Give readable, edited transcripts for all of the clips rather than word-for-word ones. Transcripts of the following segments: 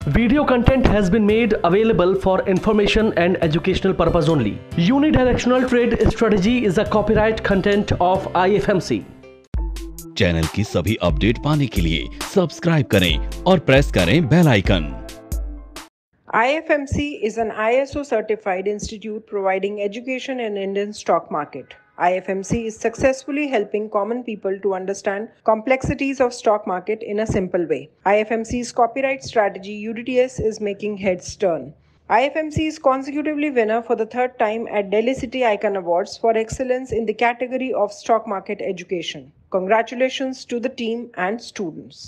Video content has been made available for information and educational purpose only. Unidirectional trade strategy is a copyright content of IFMC. Channel की सभी update पाने के लिए subscribe करें और press करें bell icon. IFMC is an ISO certified institute providing education in Indian stock market. IFMC is successfully helping common people to understand complexities of stock market in a simple way. IFMC's copyright strategy UDTS is making heads turn. IFMC is consecutively winner for the third time at Delhi City Icon Awards for excellence in the category of stock market education. Congratulations to the team and students.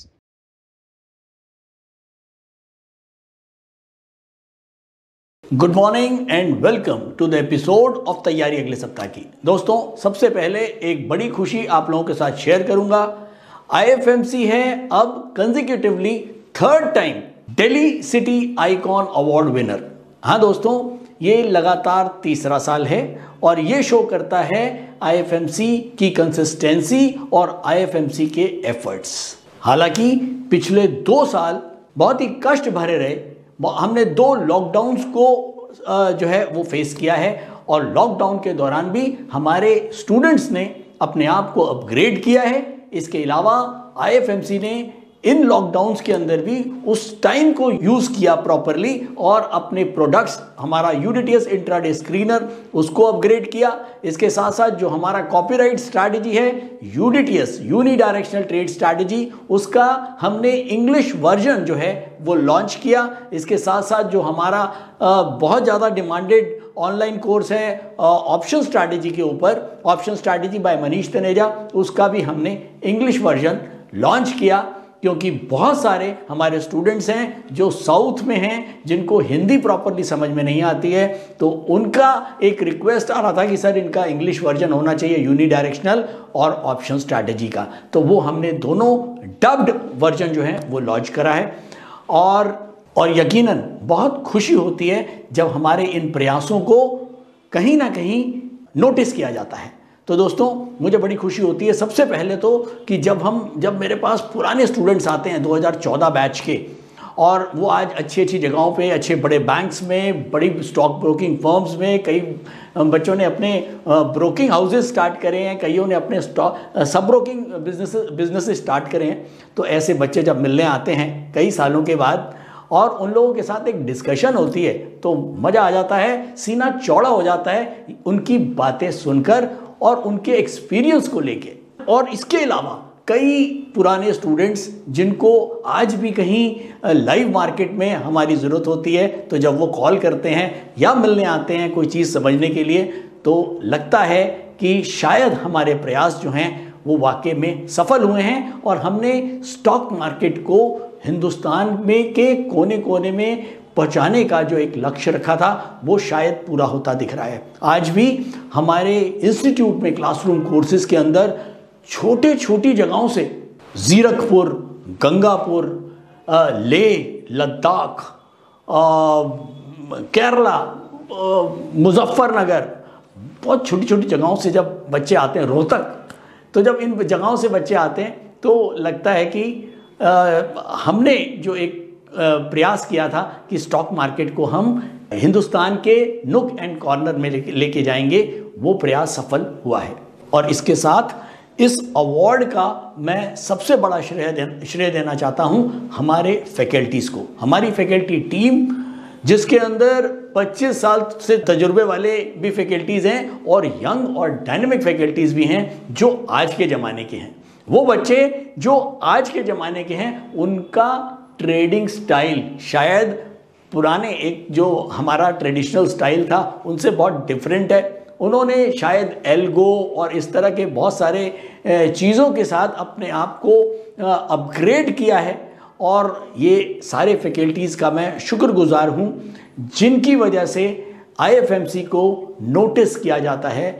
Good morning and welcome to the episode of तैयारी अगले सप्ताह की। दोस्तों, सबसे पहले एक बड़ी खुशी आप लोगों के साथ शेयर करूंगा। IFMC है अब consecutively third time Delhi city icon award winner. हाँ दोस्तों, ये लगातार तीसरा साल है और ये शो करता है IFMC की कंसिस्टेंसी और IFMC के एफर्ट्स। हालांकि पिछले 2 साल बहुत ही कष्ट भरे रहे। हमने 2 लॉकडाउन्स को जो है वो फेस किया है और लॉकडाउन के दौरान भी हमारे स्टूडेंट्स ने अपने आप को अपग्रेड किया है। इसके अलावा IFMC ने इन लॉकडाउन्स के अंदर भी उस टाइम को यूज़ किया प्रॉपरली और अपने प्रोडक्ट्स, हमारा UDTS इंट्राडे स्क्रीनर, उसको अपग्रेड किया। इसके साथ साथ जो हमारा कॉपीराइट स्ट्रैटेजी है UDTS यूनिडायरेक्शनल ट्रेड स्ट्रैटेजी, उसका हमने इंग्लिश वर्जन जो है वो लॉन्च किया। इसके साथ साथ जो हमारा बहुत ज़्यादा डिमांडेड ऑनलाइन कोर्स है ऑप्शन स्ट्रैटेजी के ऊपर, option strategy by Manish Taneja, उसका भी हमने इंग्लिश वर्जन लॉन्च किया। क्योंकि बहुत सारे हमारे स्टूडेंट्स हैं जो साउथ में हैं, जिनको हिंदी प्रॉपरली समझ में नहीं आती है, तो उनका एक रिक्वेस्ट आ रहा था कि सर इनका इंग्लिश वर्जन होना चाहिए यूनिडायरेक्शनल और ऑप्शन स्ट्रैटेजी का। तो वो हमने दोनों डब्ड वर्जन जो है वो लॉन्च करा है और यकीनन बहुत खुशी होती है जब हमारे इन प्रयासों को कहीं ना कहीं नोटिस किया जाता है। तो दोस्तों, मुझे बड़ी खुशी होती है सबसे पहले तो कि जब मेरे पास पुराने स्टूडेंट्स आते हैं 2014 बैच के, और वो आज अच्छी अच्छी जगहों पे, अच्छे बड़े बैंक्स में, बड़ी स्टॉक ब्रोकिंग फर्म्स में, कई बच्चों ने अपने ब्रोकिंग हाउसेस स्टार्ट करे हैं, कईयों ने अपने सब ब्रोकिंग बिजनेस स्टार्ट करे हैं। तो ऐसे बच्चे जब मिलने आते हैं कई सालों के बाद और उन लोगों के साथ एक डिस्कशन होती है तो मज़ा आ जाता है, सीना चौड़ा हो जाता है उनकी बातें सुनकर और उनके एक्सपीरियंस को लेके। और इसके अलावा कई पुराने स्टूडेंट्स जिनको आज भी कहीं लाइव मार्केट में हमारी ज़रूरत होती है, तो जब वो कॉल करते हैं या मिलने आते हैं कोई चीज़ समझने के लिए, तो लगता है कि शायद हमारे प्रयास जो हैं वो वाकई में सफल हुए हैं और हमने स्टॉक मार्केट को हिंदुस्तान में के कोने कोने में पहुंचाने का जो एक लक्ष्य रखा था वो शायद पूरा होता दिख रहा है। आज भी हमारे इंस्टीट्यूट में क्लासरूम कोर्सेज के अंदर छोटे छोटी जगहों से जीरकपुर, गंगापुर, लेह, लद्दाख, केरला, मुजफ्फरनगर, बहुत छोटी छोटी जगहों से जब बच्चे आते हैं, रोहतक, तो जब इन जगहों से बच्चे आते हैं तो लगता है कि हमने जो एक प्रयास किया था कि स्टॉक मार्केट को हम हिंदुस्तान के नुक एंड कॉर्नर में लेके जाएंगे, वो प्रयास सफल हुआ है। और इसके साथ इस अवार्ड का मैं सबसे बड़ा श्रेय देना चाहता हूं हमारे फैकल्टीज़ को, हमारी फैकल्टी टीम, जिसके अंदर 25 साल से तजुर्बे वाले भी फैकल्टीज़ हैं और यंग और डायनेमिक फैकल्टीज़ भी हैं जो आज के ज़माने के हैं। वो बच्चे जो आज के ज़माने के हैं, उनका ट्रेडिंग स्टाइल शायद पुराने एक जो हमारा ट्रेडिशनल स्टाइल था उनसे बहुत डिफरेंट है। उन्होंने शायद एल्गो और इस तरह के बहुत सारे चीज़ों के साथ अपने आप को अपग्रेड किया है और ये सारे फैकल्टीज़ का मैं शुक्रगुजार हूँ जिनकी वजह से IFMC को नोटिस किया जाता है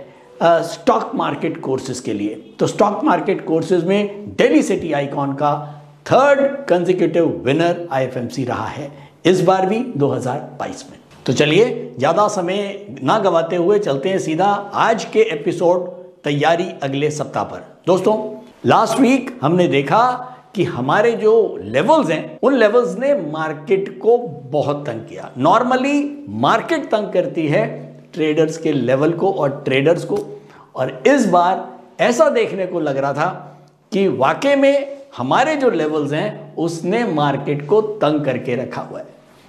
स्टॉक मार्केट कोर्सेज के लिए। तो स्टॉक मार्केट कोर्सेज में दिल्ली सिटी आइकॉन का थर्ड कंसेक्यूटिव विनर IFMC रहा है, इस बार भी 2022 में। तो चलिए ज़्यादा समय ना गवाते हुए चलते हैं सीधा आज के एपिसोड तैयारी अगले सप्ताह पर। दोस्तों, लास्ट वीक हमने देखा कि हमारे जो लेवल्स हैं उन लेवल्स ने मार्केट को बहुत तंग किया। नॉर्मली मार्केट तंग करती है ट्रेडर्स के लेवल को और ट्रेडर्स को, और इस बार ऐसा देखने को लग रहा था कि वाकई में हमारे जो लेवल्स हैं उसने मार्केट को तंग करके रखा हुआ है।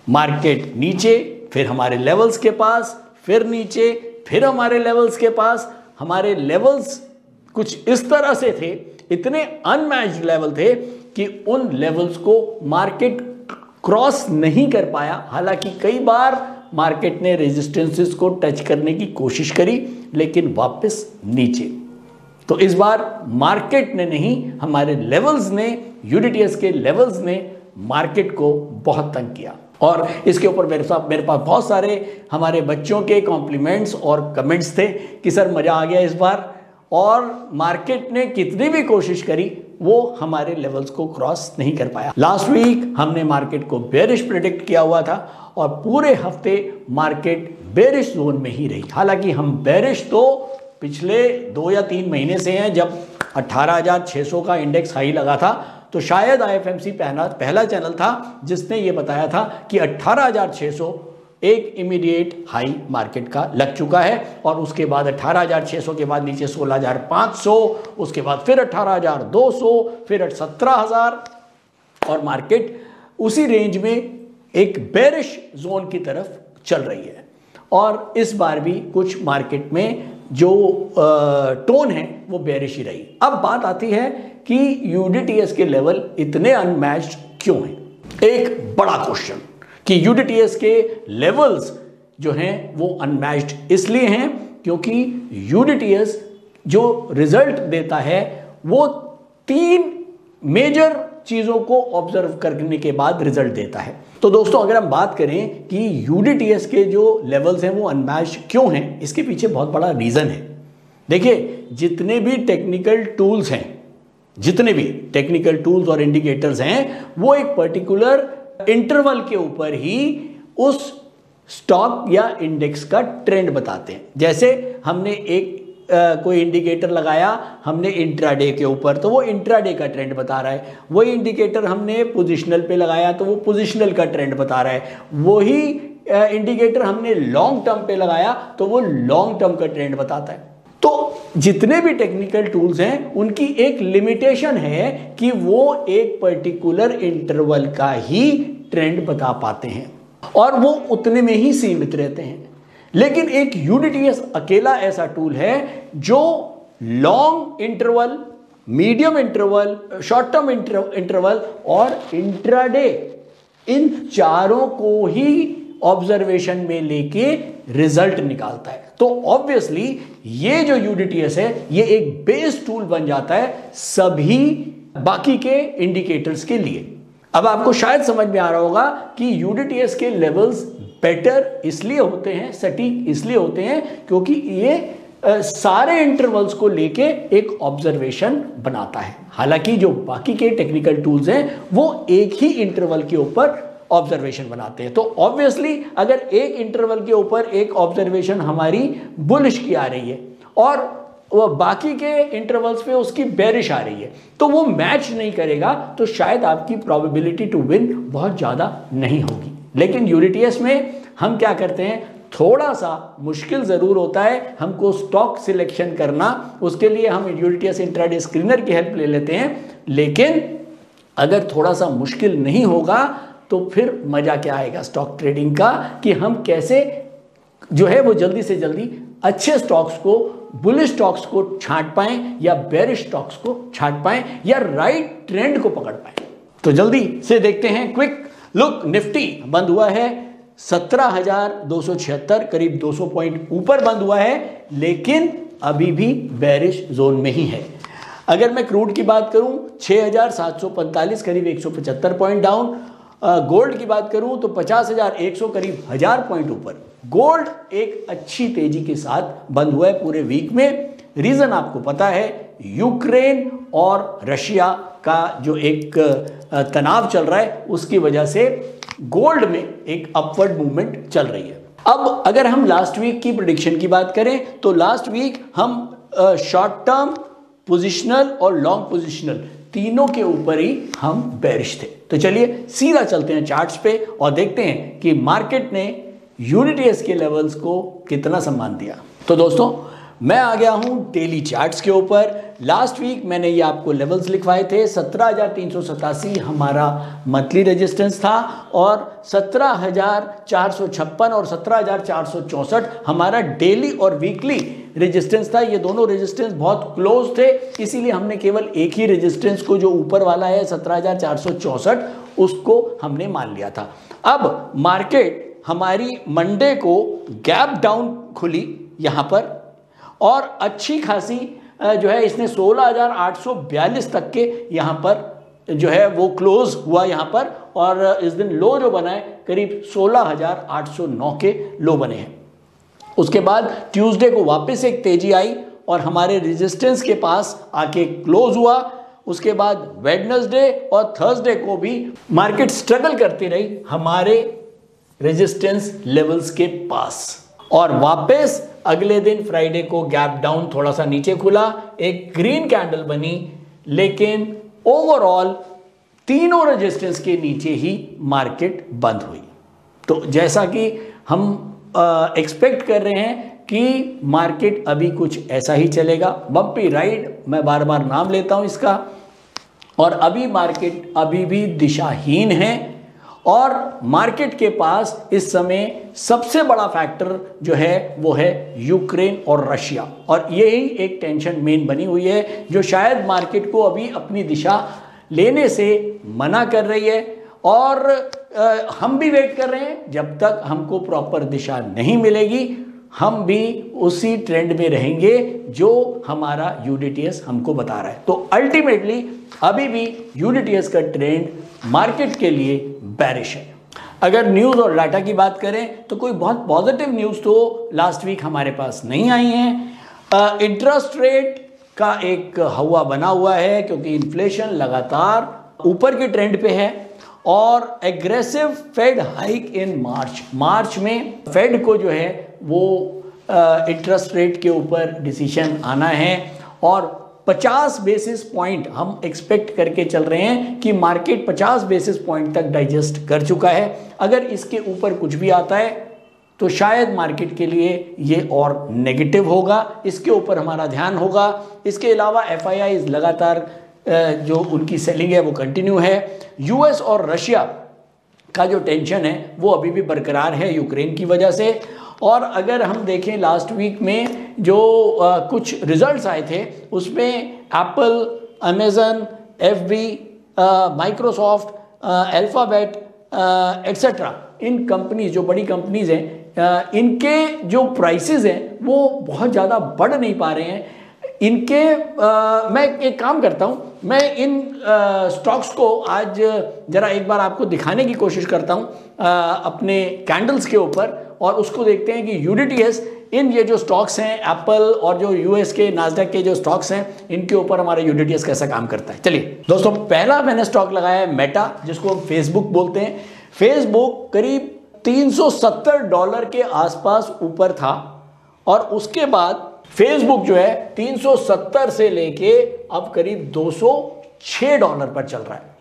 मार्केट नीचे, फिर हमारे लेवल्स के पास, फिर नीचे, फिर हमारे लेवल्स के पास। हमारे लेवल्स कुछ इस तरह से थे, इतने अनमैच्ड लेवल थे कि उन लेवल्स को मार्केट क्रॉस नहीं कर पाया। हालांकि कई बार मार्केट ने रेजिस्टेंसेस को टच करने की कोशिश करी, लेकिन वापस नीचे। तो इस बार मार्केट ने नहीं, हमारे लेवल्स ने, यूडीटीएस के लेवल्स ने मार्केट को बहुत तंग किया। और इसके ऊपर मेरे पास बहुत सारे हमारे बच्चों के कॉम्प्लीमेंट्स और कमेंट्स थे कि सर मज़ा आ गया इस बार, और मार्केट ने कितनी भी कोशिश करी वो हमारे लेवल्स को क्रॉस नहीं कर पाया। लास्ट वीक हमने मार्केट को बेरिश प्रेडिक्ट किया हुआ था और पूरे हफ्ते मार्केट बेरिश जोन में ही रही। हालांकि हम बेरिश तो पिछले 2 या 3 महीने से हैं, जब 18,600 का इंडेक्स हाई लगा था तो शायद आईएफएमसी पहला चैनल था जिसने ये बताया था कि 18,600 एक इमीडिएट हाई मार्केट का लग चुका है, और उसके बाद 18,600 के बाद नीचे 16,500, उसके बाद फिर 18,200, फिर 17,000, और मार्केट उसी रेंज में एक बेरिश जोन की तरफ चल रही है। और इस बार भी कुछ मार्केट में जो टोन है वो बेरिश ही रही। अब बात आती है कि यूडीटीएस के लेवल इतने अनमैच्ड क्यों हैं। एक बड़ा क्वेश्चन कि यूडीटीएस के लेवल्स जो हैं वो अनमैच्ड इसलिए हैं क्योंकि यूडीटीएस जो रिजल्ट देता है वो 3 मेजर चीजों को ऑब्जर्व करने के बाद रिजल्ट देता है। तो दोस्तों अगर हम बात करें कि यूडीटीएस के जो लेवल्स हैं वो अनमैच्ड क्यों हैं, इसके पीछे बहुत बड़ा रीजन है। देखिए, जितने भी टेक्निकल टूल्स हैं, जितने भी टेक्निकल टूल्स और इंडिकेटर्स हैं, वो एक पर्टिकुलर इंटरवल के ऊपर ही उस स्टॉक या इंडेक्स का ट्रेंड बताते हैं। जैसे हमने एक कोई इंडिकेटर लगाया हमने इंट्राडे के ऊपर, तो वो इंट्राडे का ट्रेंड बता रहा है। वही इंडिकेटर हमने पोजिशनल पे लगाया तो वो पोजिशनल का ट्रेंड बता रहा है। वही इंडिकेटर हमने लॉन्ग टर्म पे लगाया तो वो लॉन्ग टर्म का ट्रेंड बताता है। तो जितने भी टेक्निकल टूल्स हैं उनकी एक लिमिटेशन है कि वो एक पर्टिकुलर इंटरवल का ही ट्रेंड बता पाते हैं और वो उतने में ही सीमित रहते हैं। लेकिन एक यूडीटीएस अकेला ऐसा टूल है जो long interval, medium interval, short term interval और इंट्राडे, इन चारों को ही ऑब्जर्वेशन में लेके रिजल्ट निकालता है। तो ऑब्वियसली ये जो यूडीटीएस है ये एक बेस टूल बन जाता है सभी बाकी के इंडिकेटर्स के लिए। अब आपको शायद समझ में आ रहा होगा कि यूडीटीएस के लेवल्स बेटर इसलिए होते हैं, सटीक इसलिए होते हैं क्योंकि ये सारे इंटरवल्स को लेके एक ऑब्जर्वेशन बनाता है। हालांकि जो बाकी के टेक्निकल टूल्स हैं वो एक ही इंटरवल के ऊपर ऑब्जर्वेशन बनाते हैं। तो ऑब्वियसली अगर एक इंटरवल के ऊपर एक ऑब्जर्वेशन हमारी बुलिश की आ रही है और वो बाकी के इंटरवल्स पे उसकी बेरिश आ रही है तो वो मैच नहीं करेगा, तो शायद आपकी प्रोबेबिलिटी टू विन बहुत ज़्यादा नहीं होगी। लेकिन यूडीटीएस में हम क्या करते हैं, थोड़ा सा मुश्किल ज़रूर होता है हमको स्टॉक सिलेक्शन करना, उसके लिए हम यूडीटीएस इंट्राडे स्क्रीनर की हेल्प ले लेते हैं। लेकिन अगर थोड़ा सा मुश्किल नहीं होगा तो फिर मज़ा क्या आएगा स्टॉक ट्रेडिंग का, कि हम कैसे जो है वो जल्दी से जल्दी अच्छे स्टॉक्स को, बुलिश स्टॉक्स को छांट पाएं या बेरिश स्टॉक्स को छांट पाएं या राइट ट्रेंड को पकड़ पाएं। तो जल्दी से देखते हैं क्विक लुक। निफ्टी बंद हुआ है 17,276, करीब 200 पॉइंट ऊपर बंद हुआ है, लेकिन अभी भी बेरिश जोन में ही है। अगर मैं क्रूड की बात करूं 6,745, करीब 175 पॉइंट डाउन। गोल्ड की बात करूं तो 50,100, करीब 1000 पॉइंट ऊपर। गोल्ड एक अच्छी तेजी के साथ बंद हुआ है पूरे वीक में। रीजन आपको पता है, यूक्रेन और रशिया का जो एक तनाव चल रहा है उसकी वजह से गोल्ड में एक अपवर्ड मूवमेंट चल रही है। अब अगर हम लास्ट वीक की प्रेडिक्शन की बात करें तो लास्ट वीक हम शॉर्ट टर्म, पोजिशनल और लॉन्ग पोजिशनल तीनों के ऊपर ही हम बेरिश थे। तो चलिए सीधा चलते हैं चार्ट्स पे और देखते हैं कि मार्केट ने यूनिटीएस के लेवल्स को कितना सम्मान दिया। तो दोस्तों मैं आ गया हूं डेली चार्ट्स के ऊपर। लास्ट वीक मैंने ये आपको लेवल्स लिखवाए थे। 17,387 हमारा मंथली रेजिस्टेंस था और 17,456 और 17,464 हमारा डेली और वीकली रेजिस्टेंस था। ये दोनों रेजिस्टेंस बहुत क्लोज थे, इसीलिए हमने केवल एक ही रेजिस्टेंस को, जो ऊपर वाला है 17,464, उसको हमने मान लिया था। अब मार्केट हमारी मंडे को गैप डाउन खुली यहां पर और अच्छी खासी जो है इसने 16,842 तक के यहाँ पर जो है वो क्लोज हुआ यहाँ पर, और इस दिन लो जो बना है करीब 16,809 के लो बने हैं। उसके बाद ट्यूसडे को वापस एक तेजी आई और हमारे रेजिस्टेंस के पास आके क्लोज हुआ। उसके बाद वेडनेसडे और थर्सडे को भी मार्केट स्ट्रगल करती रही हमारे रेजिस्टेंस लेवल्स के पास, और वापस अगले दिन फ्राइडे को गैप डाउन थोड़ा सा नीचे खुला, एक ग्रीन कैंडल बनी, लेकिन ओवरऑल तीनों रेजिस्टेंस के नीचे ही मार्केट बंद हुई। तो जैसा कि हम एक्सपेक्ट कर रहे हैं कि मार्केट अभी कुछ ऐसा ही चलेगा, बम्पी राइड, मैं बार बार नाम लेता हूं इसका, और अभी मार्केट अभी भी दिशाहीन है। और मार्केट के पास इस समय सबसे बड़ा फैक्टर जो है वो है यूक्रेन और रशिया, और यही एक टेंशन मेन बनी हुई है जो शायद मार्केट को अभी अपनी दिशा लेने से मना कर रही है। और हम भी वेट कर रहे हैं, जब तक हमको प्रॉपर दिशा नहीं मिलेगी हम भी उसी ट्रेंड में रहेंगे जो हमारा यूडीटीएस हमको बता रहा है। तो अल्टीमेटली अभी भी यूडीटीएस का ट्रेंड मार्केट के लिए बेरिश है। अगर न्यूज़ और डाटा की बात करें तो कोई बहुत पॉजिटिव न्यूज़ तो लास्ट वीक हमारे पास नहीं आई है। इंटरेस्ट रेट का एक हवा बना हुआ है क्योंकि इन्फ्लेशन लगातार ऊपर के ट्रेंड पे है, और एग्रेसिव फेड हाइक इन मार्च में फेड को जो है वो इंटरेस्ट रेट के ऊपर डिसीजन आना है, और 50 बेसिस पॉइंट हम एक्सपेक्ट करके चल रहे हैं कि मार्केट 50 बेसिस पॉइंट तक डाइजेस्ट कर चुका है। अगर इसके ऊपर कुछ भी आता है तो शायद मार्केट के लिए ये और नेगेटिव होगा, इसके ऊपर हमारा ध्यान होगा। इसके अलावा FIIs लगातार जो उनकी सेलिंग है वो कंटिन्यू है। US और रशिया का जो टेंशन है वो अभी भी बरकरार है यूक्रेन की वजह से। और अगर हम देखें लास्ट वीक में जो कुछ रिजल्ट्स आए थे उसमें Apple, Amazon, FB, Microsoft, Alphabet etcetera, in companies जो बड़ी कंपनीज हैं इनके जो प्राइसेस हैं वो बहुत ज़्यादा बढ़ नहीं पा रहे हैं। इनके मैं एक काम करता हूं, मैं इन स्टॉक्स को आज जरा एक बार आपको दिखाने की कोशिश करता हूं अपने कैंडल्स के ऊपर, और उसको देखते हैं कि यूडीटीएस इन ये जो स्टॉक्स हैं एप्पल और जो यूएस के नास्डैक के जो स्टॉक्स हैं इनके ऊपर हमारा यूडीटीएस कैसा काम करता है। चलिए दोस्तों, पहला मैंने स्टॉक लगाया है मेटा, जिसको हम फेसबुक बोलते हैं। फेसबुक करीब $370 के आसपास ऊपर था, और उसके बाद फेसबुक जो है 370 से लेके अब करीब $206 पर चल रहा है।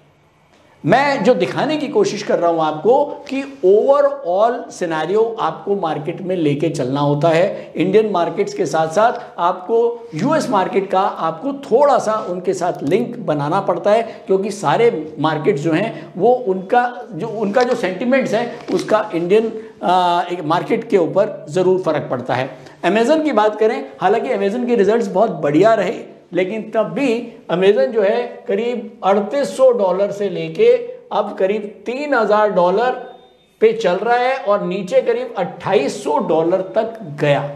मैं जो दिखाने की कोशिश कर रहा हूं आपको कि ओवरऑल सिनेरियो आपको मार्केट में लेके चलना होता है। इंडियन मार्केट्स के साथ साथ आपको यूएस मार्केट का आपको थोड़ा सा उनके साथ लिंक बनाना पड़ता है, क्योंकि सारे मार्केट्स जो हैं वो उनका जो सेंटिमेंट्स है उसका इंडियन मार्केट के ऊपर ज़रूर फर्क पड़ता है। अमेजन की बात करें, हालांकि अमेजन के रिजल्ट्स बहुत बढ़िया रहे, लेकिन तब भी अमेजन जो है करीब $3800 से लेके अब करीब $3000 पे चल रहा है, और नीचे करीब $2800 तक गया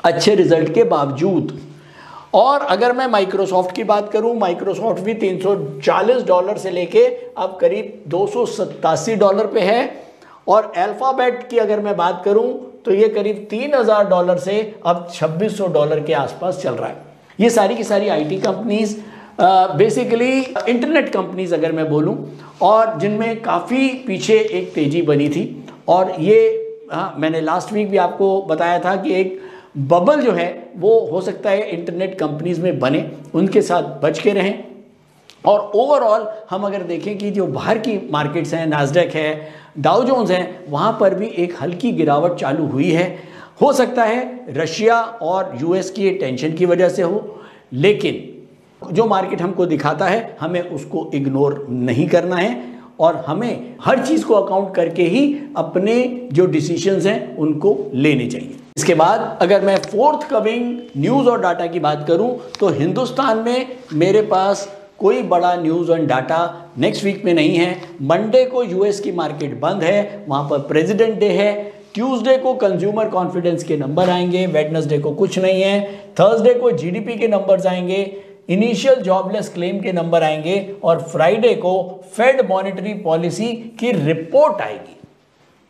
अच्छे रिजल्ट के बावजूद। और अगर मैं माइक्रोसॉफ्ट की बात करूं, माइक्रोसॉफ्ट भी $340 से लेके अब करीब $287 पे है, और अल्फाबेट की अगर मैं बात करूं तो ये करीब $3000 से अब $2600 के आसपास चल रहा है। ये सारी की सारी IT companies, basically internet companies अगर मैं बोलूं, और जिनमें काफ़ी पीछे एक तेजी बनी थी। और ये मैंने लास्ट वीक भी आपको बताया था कि एक बबल जो है वो हो सकता है इंटरनेट कंपनीज में बने, उनके साथ बच के रहें। और ओवरऑल हम अगर देखें कि जो बाहर की मार्केट्स हैं, नास्डैक है, डाउ जोन्स हैं, वहाँ पर भी एक हल्की गिरावट चालू हुई है। हो सकता है रशिया और यूएस की टेंशन की वजह से हो, लेकिन जो मार्केट हमको दिखाता है हमें उसको इग्नोर नहीं करना है और हमें हर चीज़ को अकाउंट करके ही अपने जो डिसीजंस हैं उनको लेने चाहिए। इसके बाद अगर मैं फोर्थ कमिंग न्यूज़ और डाटा की बात करूं तो हिंदुस्तान में मेरे पास कोई बड़ा न्यूज़ और डाटा नेक्स्ट वीक में नहीं है। मंडे को यूएस की मार्केट बंद है, वहाँ पर प्रेसिडेंट डे है। ट्यूसडे को कंज्यूमर कॉन्फिडेंस के नंबर आएंगे, वेडनेसडे को कुछ नहीं है। थर्सडे को जीडीपी के नंबर्स आएंगे, इनिशियल जॉबलेस क्लेम के नंबर आएंगे और फ्राइडे को फेड मॉनेटरी पॉलिसी की रिपोर्ट आएगी।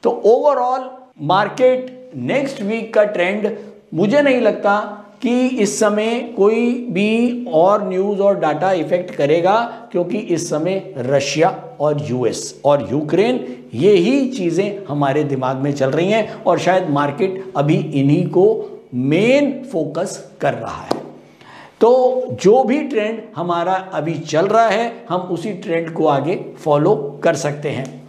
तो ओवरऑल मार्केट नेक्स्ट वीक का ट्रेंड मुझे नहीं लगता कि इस समय कोई भी और न्यूज़ और डाटा इफेक्ट करेगा, क्योंकि इस समय रशिया और यूएस और यूक्रेन ये ही चीज़ें हमारे दिमाग में चल रही हैं और शायद मार्केट अभी इन्हीं को मेन फोकस कर रहा है। तो जो भी ट्रेंड हमारा अभी चल रहा है हम उसी ट्रेंड को आगे फॉलो कर सकते हैं।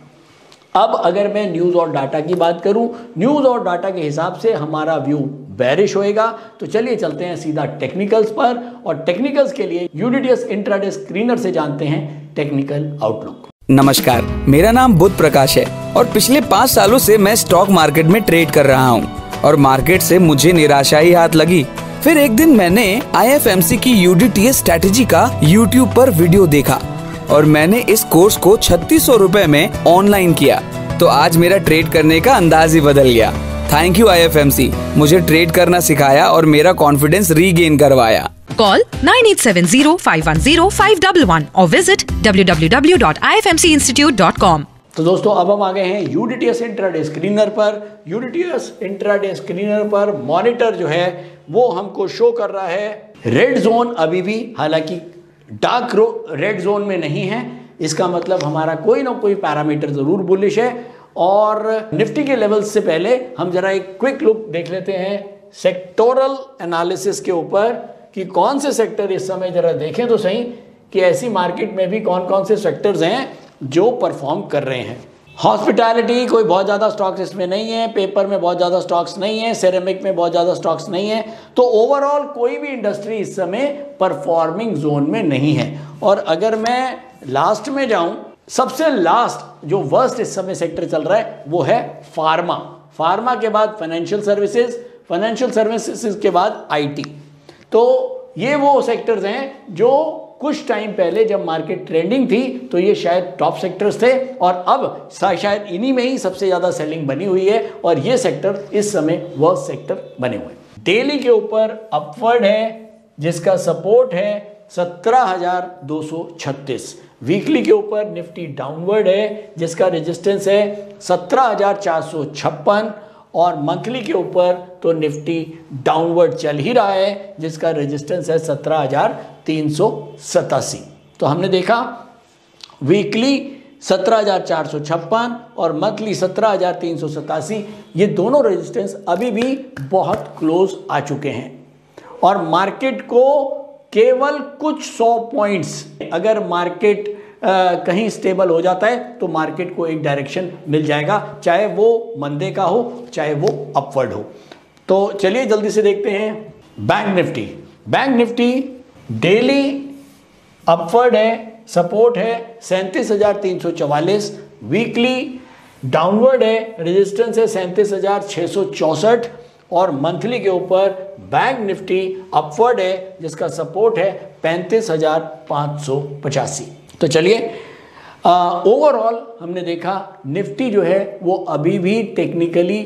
अब अगर मैं न्यूज़ और डाटा की बात करूं, न्यूज़ और डाटा के हिसाब से हमारा व्यू बेरिश होएगा। तो चलिए चलते हैं सीधा टेक्निकल्स पर और टेक्निकल्स के लिए यूडीटीएस इंट्राडे स्क्रीनर से जानते हैं टेक्निकल आउटलुक। नमस्कार, मेरा नाम बुध प्रकाश है और पिछले 5 सालों से मैं स्टॉक मार्केट में ट्रेड कर रहा हूँ और मार्केट से मुझे निराशा ही हाथ लगी। फिर एक दिन मैंने IFMC की यूडीटीएस स्ट्रैटेजी का YouTube पर वीडियो देखा और मैंने इस कोर्स को 3600 रुपए में ऑनलाइन किया। तो आज मेरा ट्रेड करने का अंदाज ही बदल गया। थैंक यू IFMC, मुझे ट्रेड करना सिखाया और मेरा कॉन्फिडेंस रीगेन करवाया। Call 9870510511 or visit www.ifmcinstitute.com। तो दोस्तों अब हम आ गए हैं यूडीटीएस इंट्राडे स्क्रीनर पर। यूडीटीएस इंट्राडे स्क्रीनर पर मॉनिटर जो है वो हमको शो कर रहा है रेड जोन अभी भी, हालांकि डार्क रेड जोन में नहीं है। इसका मतलब हमारा कोई ना कोई पैरामीटर जरूर बुलिश है। और निफ्टी के लेवल्स से पहले हम जरा एक क्विक लुक देख लेते हैं सेक्टोरल एनालिसिस के ऊपर कि कौन से सेक्टर इस समय, जरा देखें तो सही कि ऐसी मार्केट में भी कौन कौन से सेक्टर्स हैं जो परफॉर्म कर रहे हैं। हॉस्पिटैलिटी कोई बहुत ज़्यादा स्टॉक्स इसमें नहीं है, पेपर में बहुत ज़्यादा स्टॉक्स नहीं है, सेरेमिक में बहुत ज़्यादा स्टॉक्स नहीं है। तो ओवरऑल कोई भी इंडस्ट्री इस समय परफॉर्मिंग जोन में नहीं है। और अगर मैं लास्ट में जाऊं, सबसे लास्ट जो वर्स्ट इस समय सेक्टर चल रहा है वो है फार्मा। फार्मा के बाद फाइनेंशियल सर्विसेज, फाइनेंशियल सर्विसेज के बाद IT। तो ये वो सेक्टर्स हैं जो कुछ टाइम पहले जब मार्केट ट्रेंडिंग थी तो ये शायद टॉप सेक्टर्स थे और अब शायद इन्हीं में ही सबसे ज़्यादा सेलिंग बनी हुई है और ये सेक्टर इस समय वर्स्ट सेक्टर बने हुए हैं। डेली के ऊपर अपवर्ड है जिसका सपोर्ट है 17,236। वीकली के ऊपर निफ्टी डाउनवर्ड है जिसका रेजिस्टेंस है 17,456 और मंथली के ऊपर तो निफ्टी डाउनवर्ड चल ही रहा है जिसका रेजिस्टेंस है 17,387। तो हमने देखा वीकली 17,456 और मंथली 17,387, ये दोनों रेजिस्टेंस अभी भी बहुत क्लोज आ चुके हैं और मार्केट को केवल कुछ 100 पॉइंट्स, अगर मार्केट कहीं स्टेबल हो जाता है तो मार्केट को एक डायरेक्शन मिल जाएगा, चाहे वो मंदे का हो चाहे वो अपवर्ड हो। तो चलिए जल्दी से देखते हैं bank Nifty. Bank Nifty daily upward है, सपोर्ट है 37,344, वीकली डाउनवर्ड है, रेजिस्टेंस है 37,664 और मंथली के ऊपर बैंक निफ्टी अपवर्ड है जिसका सपोर्ट है 35,585। तो चलिए ओवरऑल हमने देखा निफ्टी जो है वो अभी भी टेक्निकली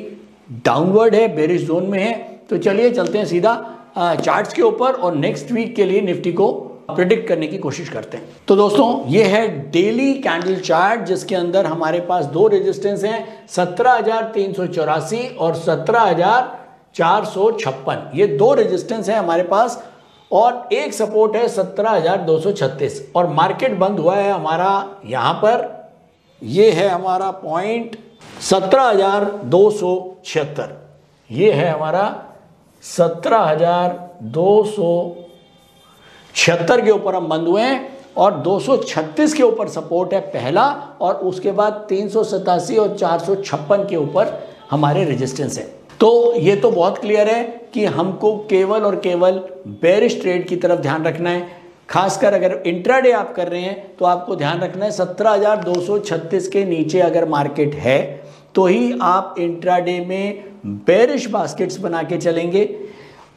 डाउनवर्ड है, बेरिश जोन में है। तो चलिए चलते हैं सीधा चार्ट्स के ऊपर और नेक्स्ट वीक के लिए निफ्टी को प्रेडिक्ट करने की कोशिश करते हैं। तो दोस्तों ये है डेली कैंडल चार्ट जिसके अंदर हमारे पास दो रेजिस्टेंस हैं 17,384 और 17,456। ये दो रेजिस्टेंस हैं हमारे पास और एक सपोर्ट है 17,236 और मार्केट बंद हुआ है हमारा यहाँ पर, ये है हमारा पॉइंट 17,276। ये है हमारा 17,276 के ऊपर हम बंद हुए हैं और 236 के ऊपर सपोर्ट है पहला, और उसके बाद 387 और 456 के ऊपर हमारे रेजिस्टेंस है। तो ये तो बहुत क्लियर है कि हमको केवल और केवल बेरिश ट्रेड की तरफ ध्यान रखना है। खासकर अगर इंट्राडे आप कर रहे हैं तो आपको ध्यान रखना है 17,236 के नीचे अगर मार्केट है तो ही आप इंट्राडे में बेरिश बास्केट्स बना के चलेंगे।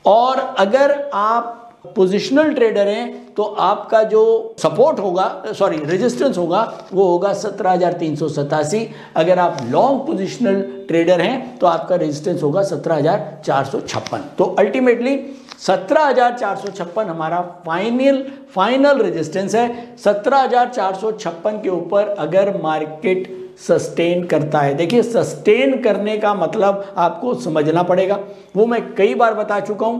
और अगर आप पोजिशनल ट्रेडर हैं तो आपका जो सपोर्ट होगा, सॉरी रेजिस्टेंस होगा, वो होगा 17,387। अगर आप लॉन्ग पोजिशनल ट्रेडर हैं तो आपका रेजिस्टेंस होगा 17,456। तो अल्टीमेटली 17,456 हमारा फाइनल रेजिस्टेंस है। 17,456 के ऊपर अगर मार्केट सस्टेन करता है, देखिए सस्टेन करने का मतलब आपको समझना पड़ेगा, वो मैं कई बार बता चुका हूं।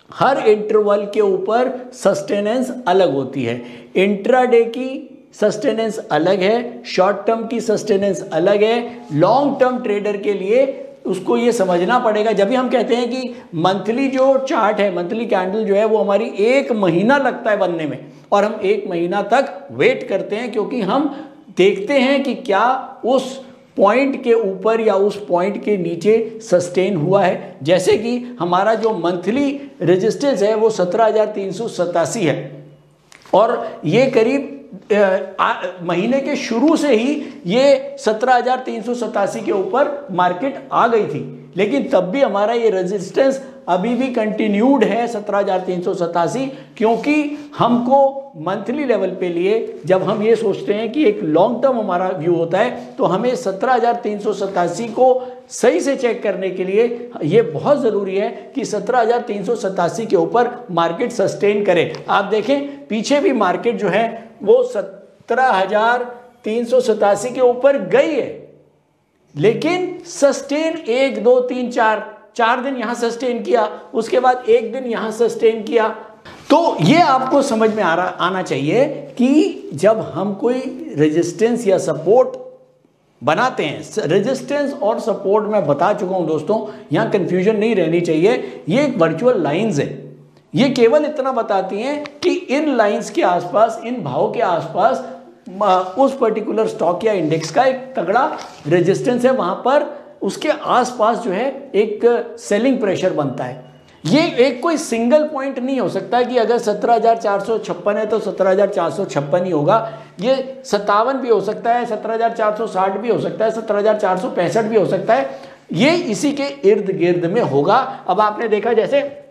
हर इंटरवल के ऊपर सस्टेनेंस अलग होती है। इंट्राडे की सस्टेनेंस अलग है, शॉर्ट टर्म की सस्टेनेंस अलग है। लॉन्ग टर्म ट्रेडर के लिए उसको ये समझना पड़ेगा। जब भी हम कहते हैं कि मंथली जो चार्ट है, मंथली कैंडल जो है वो हमारी 1 महीना लगता है बनने में, और हम 1 महीना तक वेट करते हैं क्योंकि हम देखते हैं कि क्या उस पॉइंट के ऊपर या उस पॉइंट के नीचे सस्टेन हुआ है। जैसे कि हमारा जो मंथली रेजिस्टेंस है वो 17,387 है, और ये करीब महीने के शुरू से ही ये 17,387 के ऊपर मार्केट आ गई थी, लेकिन तब भी हमारा ये रेजिस्टेंस अभी भी कंटिन्यूड है 17,387, क्योंकि हमको मंथली लेवल पे लिए जब हम ये सोचते हैं कि एक लॉन्ग टर्म हमारा व्यू होता है तो हमें 17,387 को सही से चेक करने के लिए ये बहुत ज़रूरी है कि 17,387 के ऊपर मार्केट सस्टेन करे। आप देखें पीछे भी मार्केट जो है वो 17,387 के ऊपर गई है, लेकिन सस्टेन 1 2 3 4 दिन यहां सस्टेन किया, उसके बाद 1 दिन यहां सस्टेन किया। तो ये आपको समझ में आना चाहिए कि जब हम कोई रेजिस्टेंस या सपोर्ट बनाते हैं, रेजिस्टेंस और सपोर्ट मैं बता चुका हूं दोस्तों, यहां कंफ्यूजन नहीं रहनी चाहिए। ये एक वर्चुअल लाइंस है, ये केवल इतना बताती हैं कि इन लाइंस के आसपास, इन भाव के आसपास उस पर्टिकुलर स्टॉक या इंडेक्स का एक तगड़ा रेजिस्टेंस है, वहां पर उसके आसपास जो है एक सेलिंग प्रेशर बनता है। ये एक कोई सिंगल पॉइंट नहीं हो सकता कि अगर 17,456 है तो 17,456 ही होगा। ये 57 भी हो सकता है, 17,460 भी हो सकता है, 17,465 भी हो सकता है। ये इसी के इर्द गिर्द में होगा। अब आपने देखा जैसे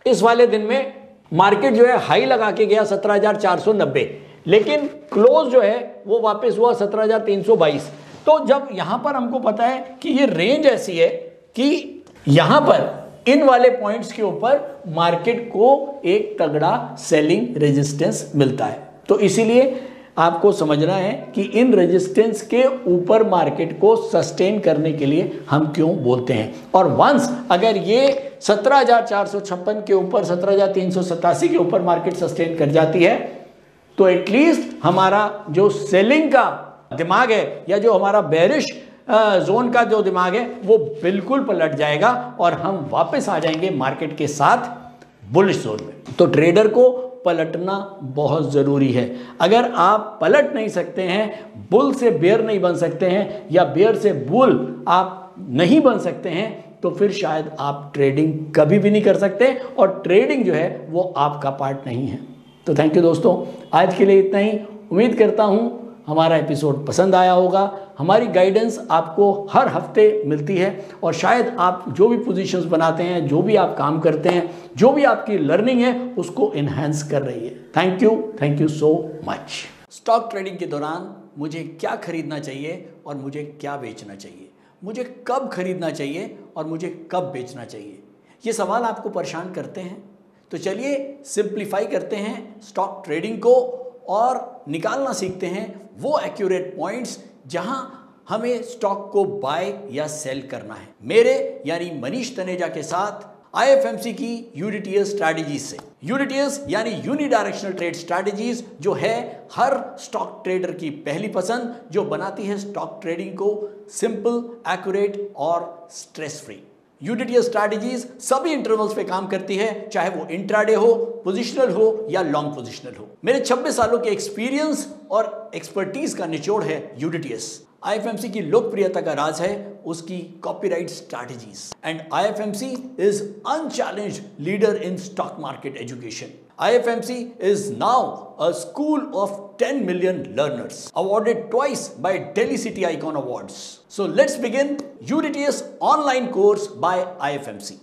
इस वाले दिन में मार्केट जो है हाई लगा के गया 17,490, लेकिन क्लोज जो है वो वापस हुआ 17,322। तो जब यहां पर हमको पता है कि ये रेंज ऐसी है कि यहां पर इन वाले पॉइंट्स के ऊपर मार्केट को एक तगड़ा सेलिंग रेजिस्टेंस मिलता है, तो इसीलिए आपको समझना है कि इन रेजिस्टेंस के ऊपर मार्केट को सस्टेन करने के लिए हम क्यों बोलते हैं। और वंस अगर ये 17,456 के ऊपर, 17,387 के ऊपर मार्केट सस्टेन कर जाती है तो एटलीस्ट हमारा जो सेलिंग का दिमाग है या जो हमारा बेरिश जोन का जो दिमाग है वो बिल्कुल पलट जाएगा और हम वापस आ जाएंगे मार्केट के साथ बुलिश जोन में। तो ट्रेडर को पलटना बहुत ज़रूरी है। अगर आप पलट नहीं सकते हैं, बुल से बेयर नहीं बन सकते हैं या बेयर से बुल आप नहीं बन सकते हैं, तो फिर शायद आप ट्रेडिंग कभी भी नहीं कर सकते, और ट्रेडिंग जो है वो आपका पार्ट नहीं है। तो थैंक यू दोस्तों, आज के लिए इतना ही। उम्मीद करता हूँ हमारा एपिसोड पसंद आया होगा। हमारी गाइडेंस आपको हर हफ्ते मिलती है और शायद आप जो भी पोजीशंस बनाते हैं, जो भी आप काम करते हैं, जो भी आपकी लर्निंग है उसको इन्हेंस कर रही है। Thank you so much. Stock trading के दौरान मुझे क्या खरीदना चाहिए और मुझे क्या बेचना चाहिए, मुझे कब खरीदना चाहिए और मुझे कब बेचना चाहिए, ये सवाल आपको परेशान करते हैं। तो चलिए सिंप्लीफाई करते हैं स्टॉक ट्रेडिंग को और निकालना सीखते हैं वो एक्यूरेट पॉइंट्स जहां हमें स्टॉक को बाय या सेल करना है। मेरे यानी मनीष तनेजा के साथ IFMC की यूडीटीएस स्ट्रैटेजीज से। यूडीटीएस यानी यूनिडायरेक्शनल ट्रेड स्ट्रैटेजीज, जो है हर स्टॉक ट्रेडर की पहली पसंद, जो बनाती है स्टॉक ट्रेडिंग को सिंपल, एक्यूरेट और स्ट्रेस फ्री। यूडीटीएस स्ट्रैटेजीज सभी इंटरवल्स पे काम करती है, चाहे वो इंट्राडे हो, पोजिशनल हो या लॉन्ग पोजिशनल हो। मेरे 26 सालों के एक्सपीरियंस और एक्सपर्टीज का निचोड़ है यूडीटीएस। आईएफएमसी की लोकप्रियता का राज है उसकी copyright strategies and IFMC is unchallenged leader in stock market education. IFMC is now a school of 10 million learners, awarded twice by Delhi City Icon Awards. So let's begin UDTS online course by IFMC.